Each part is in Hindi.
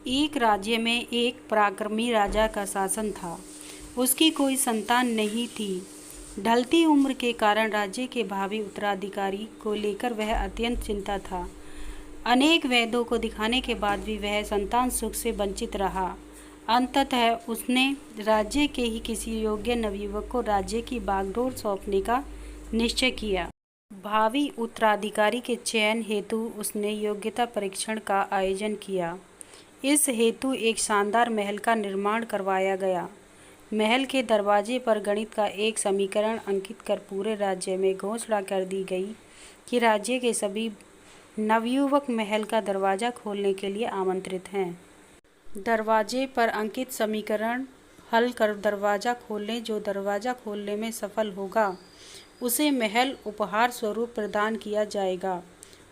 एक राज्य में एक पराक्रमी राजा का शासन था। उसकी कोई संतान नहीं थी। ढलती उम्र के कारण राज्य के भावी उत्तराधिकारी को लेकर वह अत्यंत चिंता था। अनेक वेदों को दिखाने के बाद भी वह संतान सुख से वंचित रहा। अंततः उसने राज्य के ही किसी योग्य नवयुवक को राज्य की बागडोर सौंपने का निश्चय किया। भावी उत्तराधिकारी के चयन हेतु उसने योग्यता परीक्षण का आयोजन किया। इस हेतु एक शानदार महल का निर्माण करवाया गया। महल के दरवाजे पर गणित का एक समीकरण अंकित कर पूरे राज्य में घोषणा कर दी गई कि राज्य के सभी नवयुवक महल का दरवाज़ा खोलने के लिए आमंत्रित हैं। दरवाजे पर अंकित समीकरण हल कर दरवाज़ा खोलने जो दरवाज़ा खोलने में सफल होगा उसे महल उपहार स्वरूप प्रदान किया जाएगा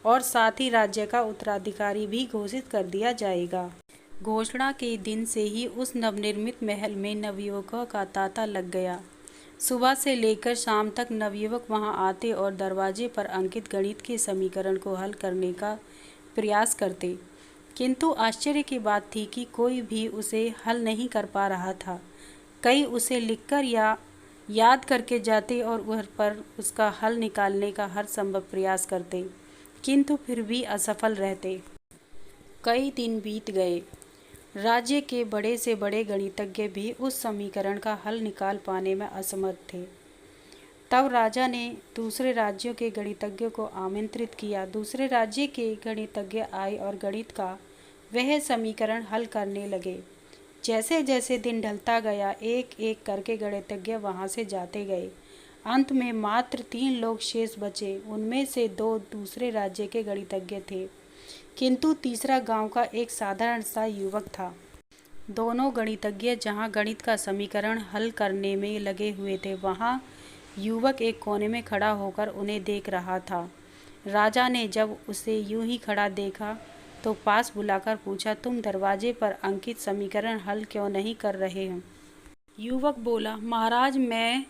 और साथ ही राज्य का उत्तराधिकारी भी घोषित कर दिया जाएगा। घोषणा के दिन से ही उस नवनिर्मित महल में नवयुवकों का तांता लग गया। सुबह से लेकर शाम तक नवयुवक वहां आते और दरवाजे पर अंकित गणित के समीकरण को हल करने का प्रयास करते, किंतु आश्चर्य की बात थी कि कोई भी उसे हल नहीं कर पा रहा था। कई उसे लिखकर या याद करके जाते और उस पर उसका हल निकालने का हर संभव प्रयास करते, किंतु फिर भी असफल रहते। कई दिन बीत गए। राज्य के बड़े से बड़े गणितज्ञ भी उस समीकरण का हल निकाल पाने में असमर्थ थे। तब राजा ने दूसरे राज्यों के गणितज्ञों को आमंत्रित किया। दूसरे राज्य के गणितज्ञ आए और गणित का वह समीकरण हल करने लगे। जैसे जैसे दिन ढलता गया, एक एक करके गणितज्ञ वहां से जाते गए। अंत में मात्र 3 लोग शेष बचे। उनमें से 2 दूसरे राज्य के गणितज्ञ थे, किंतु तीसरा गांव का एक साधारण सा युवक था। दोनों गणितज्ञ जहां गणित का समीकरण हल करने में लगे हुए थे, वहां युवक एक कोने में खड़ा होकर उन्हें देख रहा था। राजा ने जब उसे यूं ही खड़ा देखा तो पास बुलाकर पूछा, तुम दरवाजे पर अंकित समीकरण हल क्यों नहीं कर रहे हो? युवक बोला, महाराज, मैं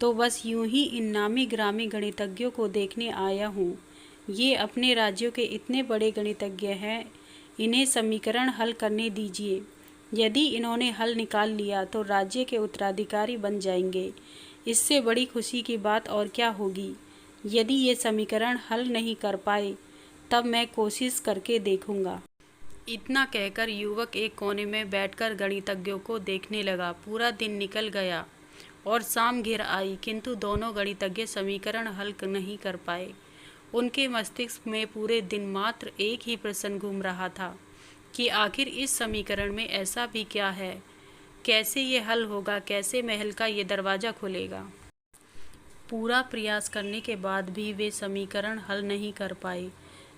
तो बस यूं ही इन नामी ग्रामी गणितज्ञों को देखने आया हूँ। ये अपने राज्यों के इतने बड़े गणितज्ञ हैं, इन्हें समीकरण हल करने दीजिए। यदि इन्होंने हल निकाल लिया तो राज्य के उत्तराधिकारी बन जाएंगे। इससे बड़ी खुशी की बात और क्या होगी। यदि ये समीकरण हल नहीं कर पाए तब मैं कोशिश करके देखूंगा। इतना कहकर युवक एक कोने में बैठकर गणितज्ञों को देखने लगा। पूरा दिन निकल गया और शाम घिर आई, किंतु दोनों गणितज्ञ समीकरण हल नहीं कर पाए। उनके मस्तिष्क में पूरे दिन मात्र एक ही प्रश्न घूम रहा था कि आखिर इस समीकरण में ऐसा भी क्या है, कैसे ये हल होगा, कैसे महल का ये दरवाज़ा खुलेगा। पूरा प्रयास करने के बाद भी वे समीकरण हल नहीं कर पाए।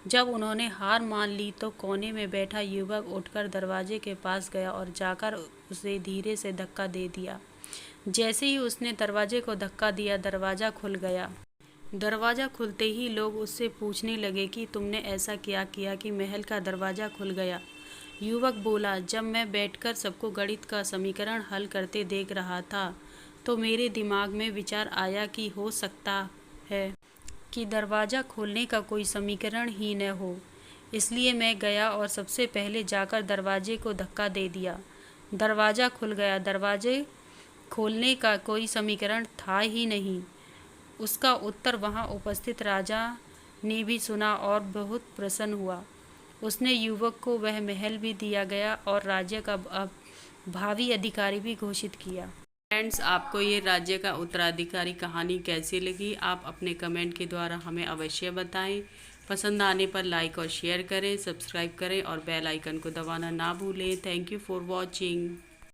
जब उन्होंने हार मान ली तो कोने में बैठा युवक उठकर दरवाजे के पास गया और जाकर उसे धीरे से धक्का दे दिया। जैसे ही उसने दरवाजे को धक्का दिया, दरवाज़ा खुल गया। दरवाज़ा खुलते ही लोग उससे पूछने लगे कि तुमने ऐसा क्या किया कि महल का दरवाज़ा खुल गया। युवक बोला, जब मैं बैठकर सबको गणित का समीकरण हल करते देख रहा था तो मेरे दिमाग में विचार आया कि हो सकता है कि दरवाज़ा खोलने का कोई समीकरण ही न हो। इसलिए मैं गया और सबसे पहले जाकर दरवाजे को धक्का दे दिया। दरवाज़ा खुल गया। दरवाजे खोलने का कोई समीकरण था ही नहीं। उसका उत्तर वहां उपस्थित राजा ने भी सुना और बहुत प्रसन्न हुआ। उसने युवक को वह महल भी दिया गया और राज्य का भावी अधिकारी भी घोषित किया। फ्रेंड्स, आपको ये राज्य का उत्तराधिकारी कहानी कैसी लगी? आप अपने कमेंट के द्वारा हमें अवश्य बताएं। पसंद आने पर लाइक और शेयर करें, सब्सक्राइब करें और बेल आइकन को दबाना ना भूलें। Thank you for watching.